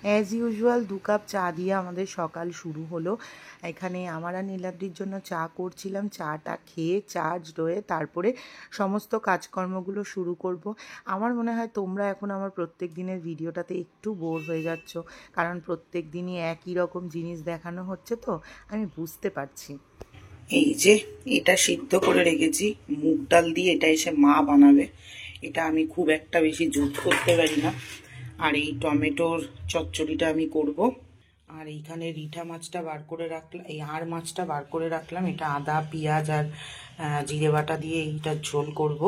As usual 2 cup চা দিয়ে আমাদের সকাল শুরু হলো। এখানে আমার আর নীলাদ্রির জন্য চা করছিলাম। চাটা খেয়ে চার্জড হয়ে তারপরে সমস্ত কাজকর্মগুলো শুরু করব। আমার মনে হয় তোমরা এখন আমার প্রত্যেক দিনের ভিডিওটাতে একটু বোর হয়ে যাচ্ছ, কারণ প্রত্যেক দিনই একই রকম জিনিস দেখানো হচ্ছে, তো আমি বুঝতে পারছি। এই যে এটা সিদ্ধ করে রেখেছি মুগ ডাল দিয়ে, এটা এসে মা বানাবে। এটা আমি খুব একটা বেশি জুত করতে পারি না। আর এই টমেটোর চচ্চড়িটা আমি করব। আর এইখানে রিঠা মাছটা বার করে রাখলাম, এই আড় মাছটা বার করে রাখলাম। এটা আদা পেঁয়াজ আর জিরে বাটা দিয়ে এইটার ঝোল করব।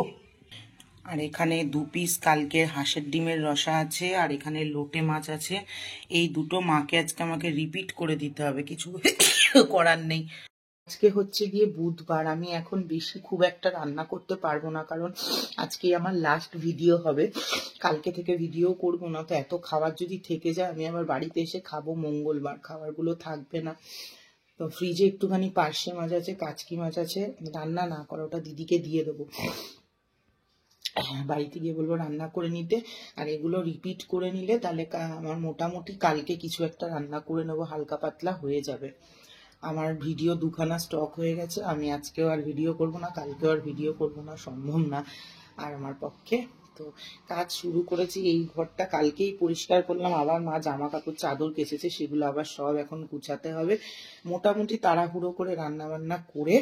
আর এখানে 2 পিস কালকের হাঁসের ডিমের রসা আছে, আর এখানে লোটে মাছ আছে। এই দুটো মাকে আজকে আমাকে রিপিট করে দিতে হবে, কিছু করার নেই। আজকে হচ্ছে গিয়ে বুধবার। আমি এখন বেশি খুব একটা রান্না করতে পারবো না, কারণ আজকে আমার লাস্ট ভিডিও হবে। কালকে থেকে ভিডিও করবো না, তো এত খাবার যদি থেকে যায় আমি আবার বাড়িতে এসে খাবো মঙ্গলবার, খাবারগুলো থাকবে না। তো ফ্রিজে একটুখানি পার্শে মাছ আছে, কাচকি মাছ আছে, রান্না না করো, ওটা দিদিকে দিয়ে দেবো। বাড়িতে গিয়ে বলবো রান্না করে নিতে। আর এগুলো রিপিট করে নিলে তাহলে আমার মোটামুটি কালকে কিছু একটা রান্না করে নেবো, হালকা পাতলা হয়ে যাবে। আমার ভিডিও 2খানা স্টক হয়ে গেছে। আমি আজকেও আর ভিডিও করব না, কালকেও আর ভিডিও করব না, সম্ভব না আর আমার পক্ষে। তো কাজ শুরু করেছি। এই ঘরটা কালকেই পরিষ্কার করলাম, আবার মা জামা কাপড় চাদর কেচেছে, সেগুলো আবার সব এখন গুছাতে হবে। মোটামুটি তাড়াহুড়ো করে রান্না বান্না করে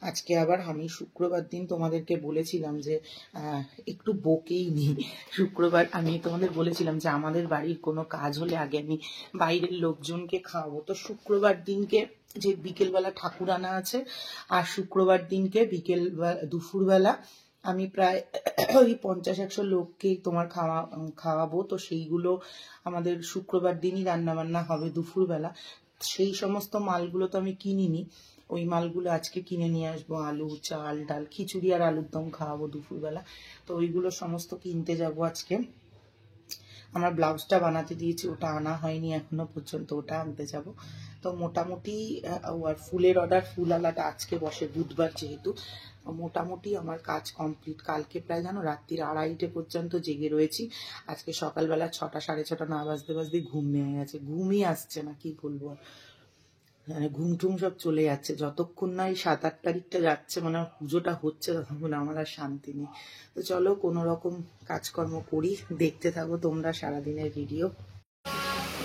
আজকে আবার আমি শুক্রবার দিন তোমাদেরকে বলেছিলাম যে একটু বকেই নিই। শুক্রবার আমি তোমাদের বলেছিলাম যে আমাদের বাড়ির কোনো কাজ হলে আগে আমি বাইরের লোকজনকে খাওয়াবো। তো শুক্রবার দিনকে যে বিকেলবেলা ঠাকুর আনা আছে, আর শুক্রবার দিনকে দুপুরবেলা আমি প্রায় ওই 50-100 লোককে তোমার খাওয়াবো। তো সেইগুলো আমাদের শুক্রবার দিনই রান্না বান্না হবে দুপুরবেলা। সেই সমস্ত মালগুলো তো আমি কিনিনি, ওই মালগুলো আজকে কিনে নিয়ে আসবো। আলু, চাল, ডাল, খিচুড়ি আর আলুর দম খাওয়াবো দুপুরবেলা। তো ওইগুলো সমস্ত কিনতে যাবো আজকে। আমার ব্লাউজটা বানাতে দিয়েছি, ওটা আনা হয়নি এখনো পর্যন্ত, ওটা আনতে যাব। তো মোটামুটি আর ফুলের অর্ডার, ফুল আলাটা আজকে বসে বুধবার যেহেতু। মোটামুটি আমার কাজ কমপ্লিট। কালকে প্রায় জানো রাত্রির 2:30 পর্যন্ত জেগে রয়েছি। আজকে সকালবেলা 6টা 6:30 না বাজতে বাজতে ঘুম ভেঙে গেছে, ঘুমই আসছে না, কি বলবো। মানে ঘুম টুম সব চলে যাচ্ছে, যতক্ষণ না এই 7-8 তারিখটা যাচ্ছে, মানে পুজোটা হচ্ছে, ততক্ষণ আমার আর শান্তি নেই। তো চলো কোনো রকম কাজকর্ম করি, দেখতে থাকো তোমরা সারাদিনের ভিডিও।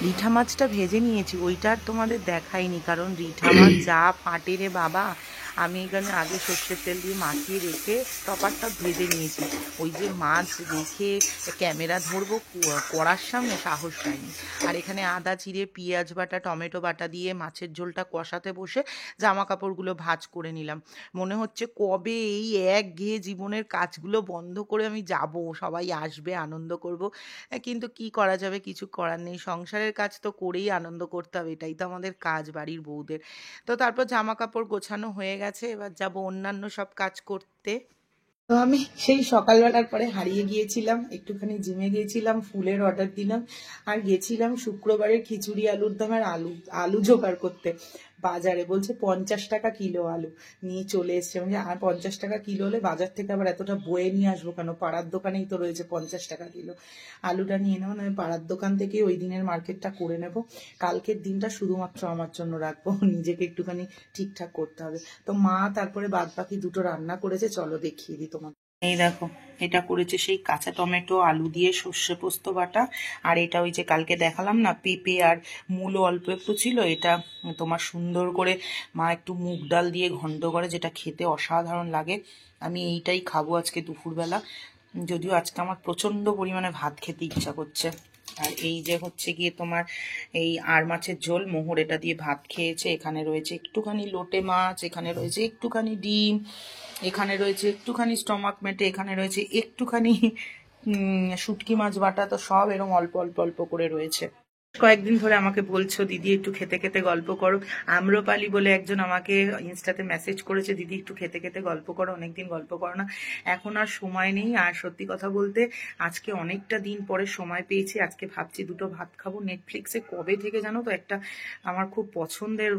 রিঠা মাছটা ভেজে নিয়েছি, ওইটা আর তোমাদের দেখাইনি, কারণ রিঠা মাছ যা ফাটে রে বাবা। আমি এখানে আগে সর্ষের তেল দিয়ে মাখিয়ে রেখে টপারটা ভেজে নিয়েছি। ওই যে মাছ রেখে ক্যামেরা ধরবো কড়ার সামনে, সাহস পাইনি। আর এখানে আদা চিড়ে পেঁয়াজ বাটা টমেটো বাটা দিয়ে মাছের ঝোলটা কষাতে বসে জামা কাপড়গুলো ভাঁজ করে নিলাম। মনে হচ্ছে কবে এই একঘেয়ে জীবনের কাজগুলো বন্ধ করে আমি যাব, সবাই আসবে, আনন্দ করব। কিন্তু কি করা যাবে, কিছু করার নেই। সংসারের কাজ তো করেই আনন্দ করতে হবে, এটাই তো আমাদের কাজ বাড়ির বউদের। তো তারপর জামা কাপড় গোছানো হয়ে গেছে, এবার যাব অন্যান্য সব কাজ করতে। তো আমি সেই সকালবেলার পরে হারিয়ে গিয়েছিলাম, একটুখানি জিমে গিয়েছিলাম, ফুলের অর্ডার দিলাম, আর গেছিলাম শুক্রবারের খিচুড়ি আলুর দম আর আলু আলু জোগাড় করতে বাজারে। বলছে 50 টাকা কিলো আলু নিয়ে চলে এসছে। মানে আর 50 টাকা কিলো হলে বাজার থেকে আবার এতটা বয়ে নিয়ে আসবো কেন, পাড়ার দোকানেই তো রয়েছে 50 টাকা কিলো। আলুটা নিয়ে নেবো, আমি পাড়ার দোকান থেকে ওই দিনের মার্কেটটা করে নেব। কালকের দিনটা শুধুমাত্র আমার জন্য রাখবো, নিজেকে একটুখানি ঠিকঠাক করতে হবে। তো মা তারপরে বাদ বাকি দুটো রান্না করেছে, চলো দেখিয়ে দিই তোমাকে। এই দেখো, এটা করেছে সেই কাঁচা টমেটো আলু দিয়ে সর্ষে পোস্ত বাটা। আর এটা ওই যে কালকে দেখালাম না, পেঁপে আর মূলো অল্প একটু ছিল, এটা তোমার সুন্দর করে মা একটু মুগ ডাল দিয়ে ঘন্ট করে, যেটা খেতে অসাধারণ লাগে। আমি এইটাই খাবো আজকে দুপুরবেলা, যদিও আজকে আমার প্রচণ্ড পরিমাণে ভাত খেতে ইচ্ছা করছে। আর এই যে হচ্ছে গিয়ে তোমার এই আড় মাছের ঝোল, মোহর এটা দিয়ে ভাত খেয়েছে। এখানে রয়েছে একটুখানি লোটে মাছ, এখানে রয়েছে একটুখানি ডিম, এখানে রয়েছে একটুখানি স্টমাক মেটে, এখানে রয়েছে একটুখানি শুটকি মাছ বাটা। তো সব এরকম অল্প অল্প অল্প করে রয়েছে। কয়েকদিন ধরে আমাকে বলছো দিদি একটু খেতে খেতে গল্প করো। আম্রপালি বলে একজন আমাকে ইনস্টাতে মেসেজ করেছে, দিদি একটু খেতে খেতে গল্প করো, অনেকদিন গল্প করো না। এখন আর সময় নেই। আর সত্যি কথা বলতে আজকে অনেকটা দিন পরে সময় পেয়েছি। আজকে ভাবছি দুটো ভাত খাবো। নেটফ্লিক্সে কবে থেকে জানো তো একটা আমার খুব পছন্দের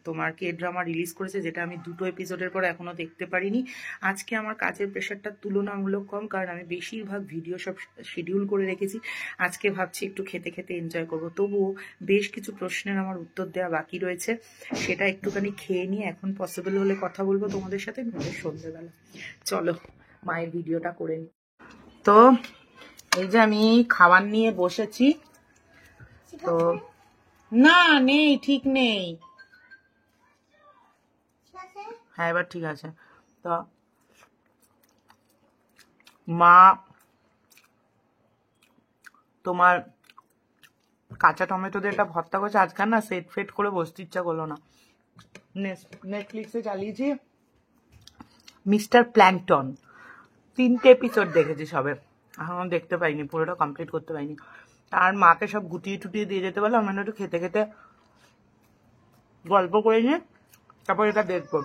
তোমার কে ড্রামা রিলিজ করেছে, যেটা আমি 2টো এপিসোডের পর এখনো দেখতে পারিনি। আজকে আমার কাজের প্রেশারটা তুলনামূলক কম, কারণ আমি বেশিরভাগ ভিডিও সব শিডিউল করে রেখেছি। আজকে ভাবছি একটু খেতে খেতে এনজয় করবো। তবুও বেশ কিছু প্রশ্নের আমার উত্তর দেওয়া বাকি রয়েছে, সেটা একটুখানি খেয়ে নিয়ে এখন পসিবল হলে কথা বলবো তোমাদের সাথে, নইলে সন্ধ্যেবেলা। চলো মায়ের ভিডিওটা করে নিই। তো এই যে আমি খাবার নিয়ে বসেছি, তো না নেই, ঠিক নেই। হ্যাঁ এবার ঠিক আছে। তো মা তোমার কাঁচা টমেটো দিয়ে একটা ভর্তা করছে। আজকাল না সেট ফেট করে বসতে ইচ্ছা করলো না, নেটফ্লিক্সে চালিয়েছি মিস্টার প্ল্যাঙ্কটন, 3টে এপিসোড দেখেছি সবে, এখনো দেখতে পাইনি, পুরোটা কমপ্লিট করতে পারিনি। আর মাকে সব গুটিয়ে টুটিয়ে দিয়ে যেতে পারলাম, আমরা একটু খেতে খেতে গল্প করে নিয়ে তারপর এটা দেখবো।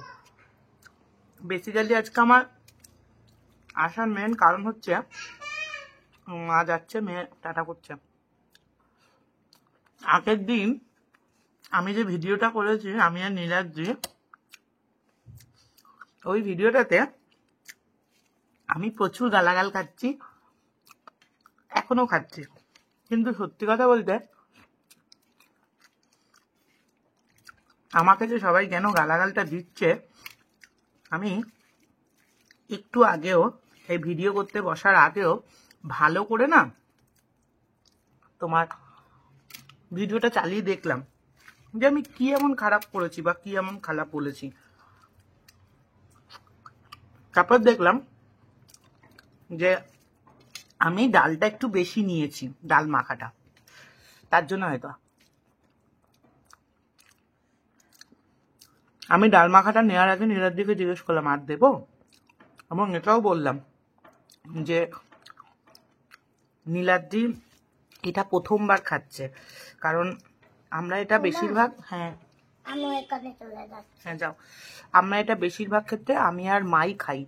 বেসিক্যালি আজকে আমার আসার মেন কারণ হচ্ছে মা যাচ্ছে, মেয়ে টাটা করছে। আগের দিন আমি যে ভিডিওটা করেছি আমি আর নীলাদ্রি, ওই ভিডিওটাতে আমি প্রচুর গালাগাল খাচ্ছি, এখনো খাচ্ছি, কিন্তু সত্যি কথা বলতে আমাকে যে সবাই কেন গালাগালটা দিচ্ছে, আমি একটু আগেও এই ভিডিও করতে বসার আগেও ভালো করে না তোমার ভিডিওটা চালিয়ে দেখলাম যে আমি কি এমন খারাপ করেছি বা কি এমন খারাপ বলেছি। তারপর দেখলাম যে আমি ডালটা একটু বেশি নিয়েছি, ডাল মাখাটা, তার জন্য হয়তো আমি ডাল মাখাটা নেওয়ার আগে নীলাদ্রিকে জিজ্ঞেস করলাম আর দেবো, এবং এটাও বললাম যে নীলাদ্রি এটা প্রথমবার খাচ্ছে, কারণ আমরা এটা বেশিরভাগ হ্যাঁ যাও, আমরা এটা বেশিরভাগ ক্ষেত্রে আমি আর মাই খাই,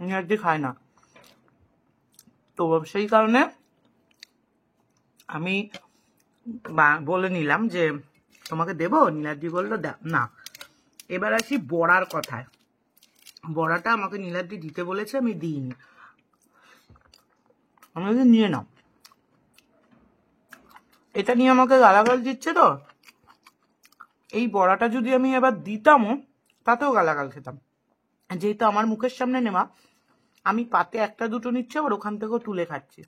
নীলাদ্রি খায় না। তো সেই কারণে আমি বলে নিলাম যে তোমাকে দেবো, নীলাদ্রি বললো না। এবার আসি বড়ার কথায়, বড়াটা আমাকে নীলাদ্রি দিতে বলেছে, আমি দিইনি, আমি বলছি নিয়ে নাও। এটা নিয়ে আমাকে গালাগাল দিচ্ছে, তো এই বড়াটা যদি আমি এবার দিতামও তাতেও গালাগাল খেতাম, যেহেতু আমার মুখের সামনে নেওয়া, আমি পাতে একটা দুটো নিচ্ছে আবার ওখান থেকেও তুলে খাচ্ছি।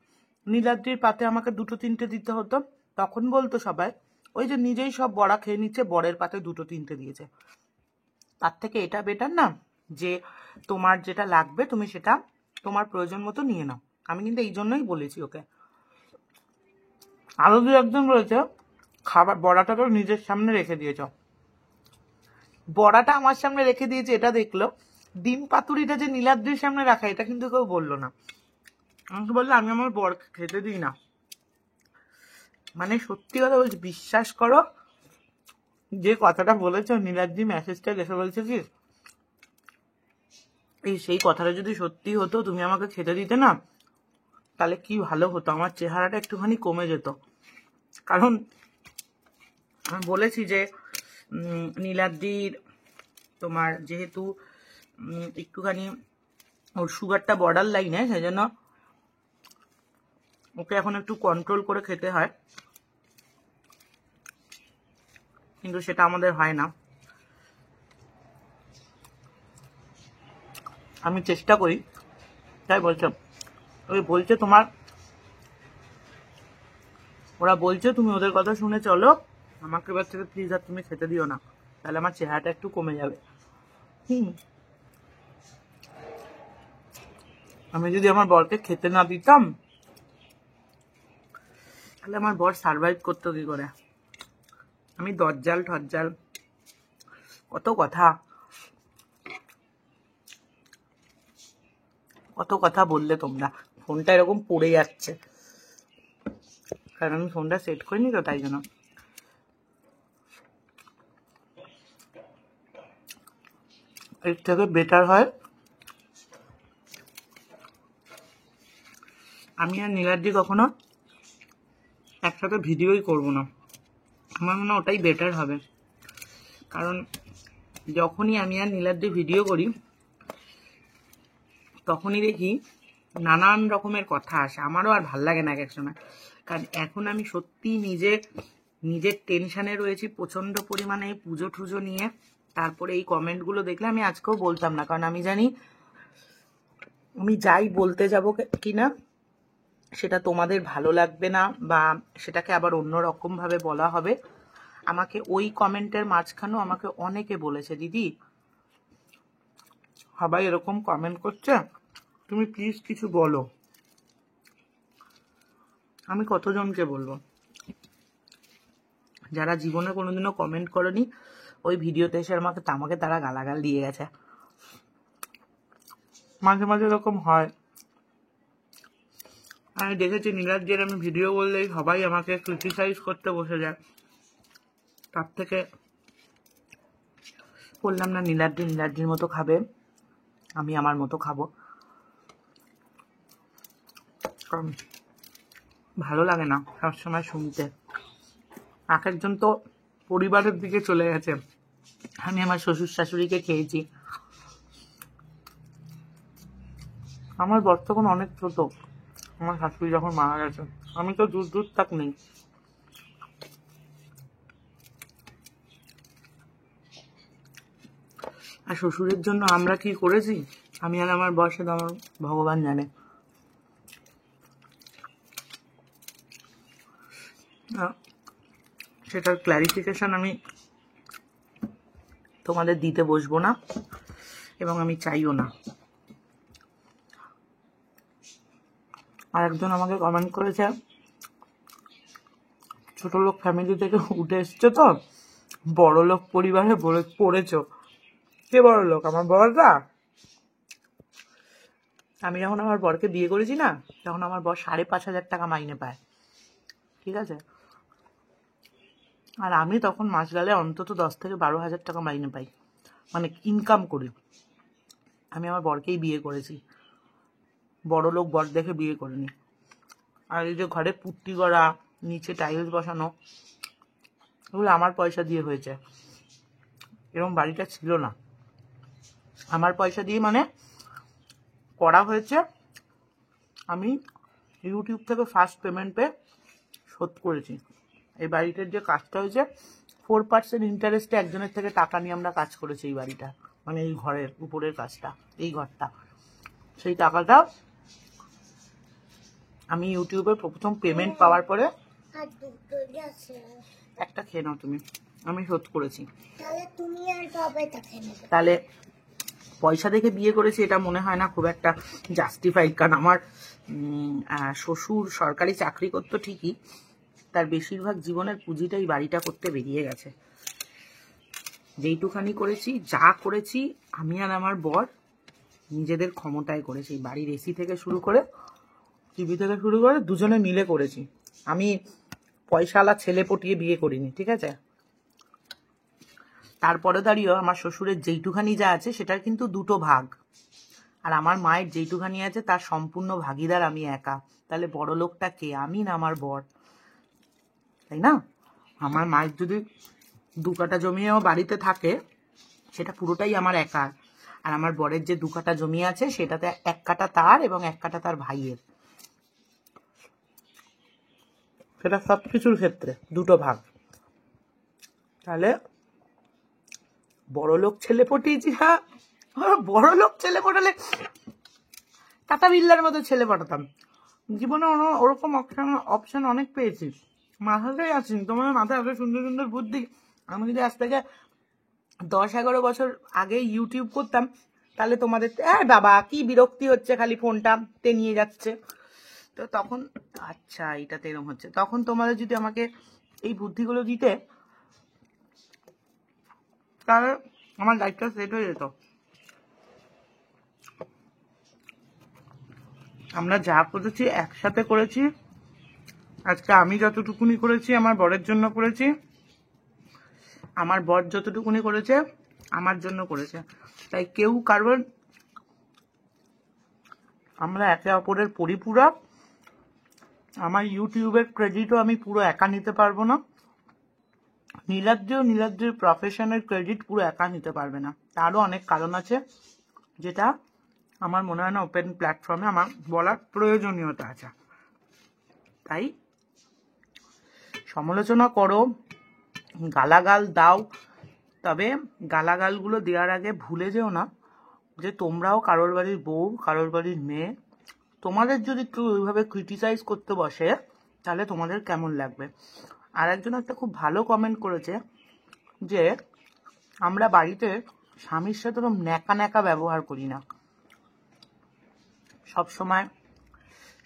নীলাদ্রির পাতে আমাকে 2-3টে দিতে হতো, তখন বলতো সবাই ওই যে নিজেই সব বড়া খেয়ে নিচ্ছে, বড়ের পাতে 2-3টে দিয়েছে। তার থেকে এটা বেটার না যে তোমার যেটা লাগবে তুমি সেটা তোমার প্রয়োজন মতো নিয়ে নাও। আমি কিন্তু এই জন্যই বলেছি ওকে। আরো দু একজন বলেছে খাবার বড়াটা তো নিজের সামনে রেখে দিয়েছ, বড়াটা আমার সামনে রেখে দিয়েছে এটা দেখলো, ডিম পাতুরিটা যে নীলাদ্রির সামনে রাখা এটা কিন্তু কেউ বললো না। আমাকে বললো আমি আমার বর খেতে দিই না। মানে সত্যি কথা বলছি, বিশ্বাস করো যে কথাটা বলেছ, নীলাদ্রি মেসেজটা দেখে বলছে কি এই সেই কথাটা যদি সত্যি হতো, তুমি আমাকে খেতে দিতে না, তাহলে কি ভালো হতো, আমার চেহারাটা একটুখানি কমে যেত। কারণ আমি বলেছি যে নীলাদ্রির তোমার যেহেতু একটুখানি ওর সুগারটা বর্ডার লাইনে, সেই জন্য ওকে এখন একটু কন্ট্রোল করে খেতে হয়, কিন্তু সেটা আমাদের হয় না। আমি চেষ্টা করি, তাই বলছে ওই বলছে তোমার, ওরা বলছে তুমি ওদের কথা শুনে চলো, আমাকে এবার থেকে প্লিজ আর তুমি খেতে দিও না, তাহলে আমার চেহারাটা একটু কমে যাবে। আমি যদি আমার বরকে খেতে না দিতাম তাহলে আমার বর সার্ভাইভ করতো কি করে। আমি দজ্জাল ঠজ্জাল কত কথা, কত কথা বললে তোমরা। ফোনটা এরকম পড়ে যাচ্ছে, কারণ আমি ফোনটা সেট করিনি তো, তাই জন্য। এর থেকে বেটার হয় আমি আর নীলাদ্রি কখনো একসাথে ভিডিওই করবো না, আমার মনে হয় ওটাই বেটার হবে। কারণ যখনই আমি আর নীলাদ্রি ভিডিও করি তখনই দেখি নানান রকমের কথা আসে, আমারও আর ভাল লাগে না এক এক সময়। কারণ এখন আমি সত্যি নিজের টেনশনে রয়েছি প্রচন্ড পরিমাণে, এই পুজো টুজো নিয়ে। তারপরে এই কমেন্টগুলো দেখলে আমি আজকেও বলতাম না, কারণ আমি জানি আমি যাই বলতে যাব কিনা সেটা তোমাদের ভালো লাগবে না, বা সেটাকে আবার অন্যরকম ভাবে বলা হবে। আমাকে ওই কমেন্টের মাঝখানেও আমাকে অনেকে বলেছে, দিদি সবাই এরকম কমেন্ট করছে, তুমি প্লিজ কিছু বলো। আমি কতজনকে বলবো? যারা জীবনে কোনোদিনও কমেন্ট করেনি, ওই ভিডিওতে এসে আমাকে তারা গালাগাল দিয়ে গেছে। মাঝে মাঝে এরকম হয়। আমি দেখেছি নীলাদ্রির আমি ভিডিও বললেই সবাই আমাকে ক্রিটিসাইজ করতে বসে যায়। তার থেকে বললাম না, নীলাদ্রির মতো খাবে, আমি আমার মতো খাবো। কারণ ভালো লাগে না সবসময় শুনতে। এক একজন তো পরিবারের দিকে চলে গেছে, আমি আমার শ্বশুর শাশুড়িকে খেয়েছি। আমার বর তখন অনেক ছোট, আমার শাশুড়ি যখন মারা গেছে, আমি তো দূর থাক নেই। আর শ্বশুরের জন্য আমরা কি করেছি আমি আর আমার বর, সেটা আমার ভগবান জানে। সেটার ক্ল্যারিফিকেশন আমি তোমাদের দিতে বসবো না, এবং আমি চাইও না। আর একজন আমাকে কমেন্ট করেছে, ছোট লোক ফ্যামিলি থেকে উঠে এসছো তো, বড় লোক পরিবারে পড়েছো। কে বড় লোক? আমার বররা। আমি যখন আমার বরকে বিয়ে করেছি না, তখন আমার বর 5,500 টাকা মাইনে পায়, ঠিক আছে? আর আমি তখন মাস গেলে অন্তত 10 থেকে 12,000 টাকা মাইনে পাই, মানে ইনকাম করি। আমি আমার বরকেই বিয়ে করেছি, বড় লোক বর দেখে বিয়ে করিনি। আর এই যে ঘরে পুট্টি করা, নিচে টাইলস বসানো, এগুলো আমার পয়সা দিয়ে হয়েছে। এরকম বাড়িটা ছিল না, আমার পয়সা দিয়ে মানে করা হয়েছে। আমি ইউটিউব থেকে ফার্স্ট পেমেন্ট পেয়ে শোধ করেছি। এই বাড়িটার যে কাজটা হয়েছে, 4% ইন্টারেস্টে একজনের থেকে টাকা নিয়ে আমরা কাজ করেছি এই বাড়িটা, মানে এই ঘরের উপরের কাজটা, এই ঘরটা। সেই টাকাটা আমি ইউটিউবে প্রথম পেমেন্ট পাওয়ার পরে, একটা খেয়ে নাও তুমি, আমি শোধ করেছি। তাহলে পয়সা দেখে বিয়ে করেছি এটা মনে হয় না খুব একটা জাস্টিফাইড। কারণ আমার শ্বশুর সরকারি চাকরি করতো ঠিকই, তার বেশিরভাগ জীবনের পুঁজিটাই বাড়িটা করতে বেরিয়ে গেছে। যেইটুখানি করেছি, যা করেছি আমি আর আমার বর নিজেদের ক্ষমতায় করেছি। বাড়ির এসি থেকে শুরু করে, টিভি থেকে শুরু করে দুজনে মিলে করেছি। আমি পয়সাওয়ালা ছেলে পটিয়ে বিয়ে করিনি, ঠিক আছে? তারপরে দাঁড়িয়েও আমার শ্বশুরের যেইটুখানি যা আছে সেটার কিন্তু 2টো ভাগ, আর আমার মায়ের যেইটুখানি আছে তার সম্পূর্ণ ভাগিদার আমি একা। তাহলে বড় লোকটা কে, আমি না আমার বর, তাই না? আমার মায়ের যদি 2 কাঠা জমিও বাড়িতে থাকে, সেটা পুরোটাই আমার একার। আর আমার বরের যে 2 কাঠা জমি আছে, সেটাতে 1 কাঠা তার এবং 1 কাঠা তার ভাইয়ের। সেটা সবকিছুর ক্ষেত্রে 2টো ভাগ। তাহলে বড় লোক ছেলে পটিয়েছি। হ্যাঁ, বড় লোক ছেলে পটালে টাটা বিল্লার মতো ছেলে পটাতাম। জীবনে ওরকম অপশন অনেক পেয়েছি, মাথাতেই আছি। তোমার মাথায় এত সুন্দর সুন্দর বুদ্ধি। আমি যদি আজ থেকে 10-11 বছর আগে ইউটিউব করতাম, তাহলে তোমাদের বাবা কি বিরক্তি হচ্ছে, খালি ফোনটা নিয়ে যাচ্ছে। তো তখন আচ্ছা এইটাতে এরকম হচ্ছে, তখন তোমাদের যদি আমাকে এই বুদ্ধিগুলো দিতে, তাহলে আমার লাইফটা সেট হয়ে যেত। আমরা যা করেছি একসাথে করেছি। আজকে আমি যতটুকুনি করেছি আমার বরের জন্য করেছি, আমার বর যতটুকুনি করেছে আমার জন্য করেছে। তাই কেউ কারণ, আমরা একে অপরের পরিপূরক। আমার ইউটিউবের ক্রেডিটও আমি পুরো একা নিতে পারবো না, নীলাদ্রির প্রফেশনের ক্রেডিট পুরো একা নিতে পারবে না। তারও অনেক কারণ আছে, যেটা আমার মনে হয় না ওপেন প্ল্যাটফর্মে আমার বলার প্রয়োজনীয়তা আছে। তাই সমালোচনা করো, গালাগাল দাও, তবে গালাগালগুলো দেওয়ার আগে ভুলে যেও না যে তোমরাও কারোর বাড়ির বউ, কারোর বাড়ির মেয়ে। তোমাদের যদি কেউ ওইভাবে ক্রিটিসাইজ করতে বসে তাহলে তোমাদের কেমন লাগবে। আর একজন একটা খুব ভালো কমেন্ট করেছে যে আমরা বাড়িতে স্বামীর সাথে তো ন্যাকা ন্যাকা ব্যবহার করি না, সবসময়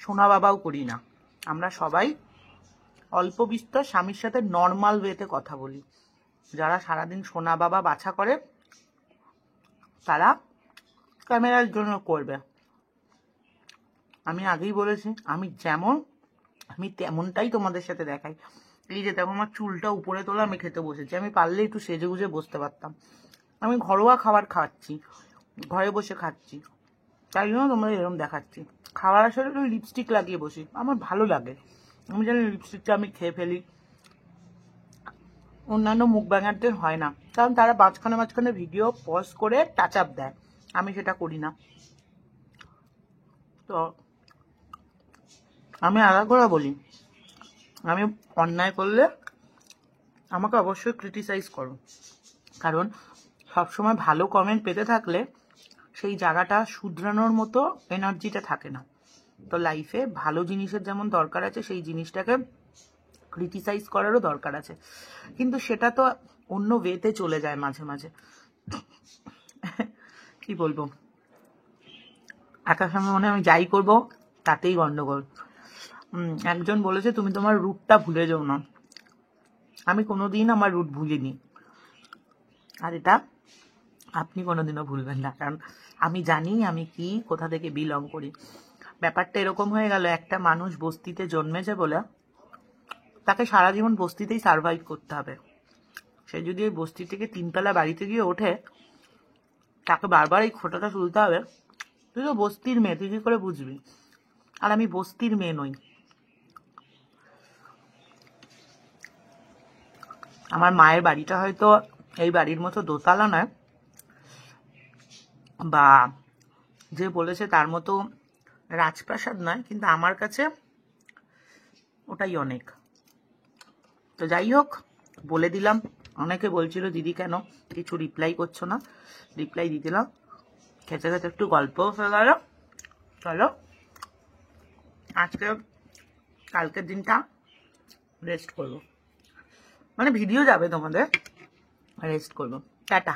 সোনা বাবাও করি না, আমরা সবাই অল্প বিস্তর স্বামীর সাথে নর্মাল ওয়েতে কথা বলি। যারা সারাদিন সোনা বাবা বাছা করে তারা ক্যামেরার জন্য করবে। আমি আগেই বলেছি আমি যেমন আমি তেমনটাই তোমাদের সাথে দেখাই। এই যে দেখো আমার চুলটা উপরে তোলা, আমি খেতে বসেছি, আমি পারলে একটু সেজে গুজে বসতে পারতাম। আমি ঘরোয়া খাবার খাচ্ছি, ঘরে বসে খাচ্ছি, তাই জন্য তোমরা এরকম দেখাচ্ছি। খাবার আসলে একটু লিপস্টিক লাগিয়ে বসি, আমার ভালো লাগে। আমি জানি লিপস্টিকটা আমি খেয়ে ফেলি, অন্যান্য মুখ ব্যাঙারদের হয় না, কারণ তারা মাঝখানে মাঝখানে ভিডিও পজ করে টাচ আপ দেয়, আমি সেটা করি না। তো আমি আলাদা করে বলি, আমি অন্যায় করলে আমাকে অবশ্যই ক্রিটিসাইজ করো, কারণ সবসময় ভালো কমেন্ট পেতে থাকলে সেই জায়গাটা শুধরানোর মতো এনার্জিটা থাকে না। তো লাইফে ভালো জিনিসের যেমন দরকার আছে, সেই জিনিসটাকে ক্রিটিসাইজ করারও দরকার আছে, কিন্তু সেটা তো অন্য ওয়েতে চলে যায় মাঝে মাঝে। কি বলবো, একার সঙ্গে মনে আমি যাই করব তাতেই গন্ডগোল। একজন বলেছে তুমি তোমার রুটটা ভুলে যাও না, আমি কোনোদিন আমার রুট ভুলিনি, আর এটা আপনি কোনোদিনও ভুলবেন না, কারণ আমি জানি আমি কি কোথা থেকে বিলং করি। ব্যাপারটা এরকম হয়ে গেল, একটা মানুষ বস্তিতে জন্মেছে বলে তাকে সারা জীবন বস্তিতেই সার্ভাইভ করতে হবে। সে যদি এই বস্তি থেকে 3 তলা বাড়িতে গিয়ে ওঠে, তাকে বারবার এই খোঁটাটা তুলতে হবে, তুই তো বস্তির মেয়ে, তুই কি করে বুঝবি। আর আমি বস্তির মেয়ে নই। আমার মায়ের বাড়িটা হয়তো এই বাড়ির মতো দোতলা নয়, বা যে বলেছে তার মতো রাজপ্রাসাদ নয়, কিন্তু আমার কাছে ওটাই অনেক। তো যাই হোক, বলে দিলাম। অনেকে বলছিল দিদি কেন কিছু রিপ্লাই করছো না, রিপ্লাই দিয়ে দিলাম। খেতে খেতে একটু গল্পও হয়ে গেল। চলো আজকে কালকের দিনটা রেস্ট করবো, মানে ভিডিও যাবে তোমাদের, রেস্ট করবো। টাটা।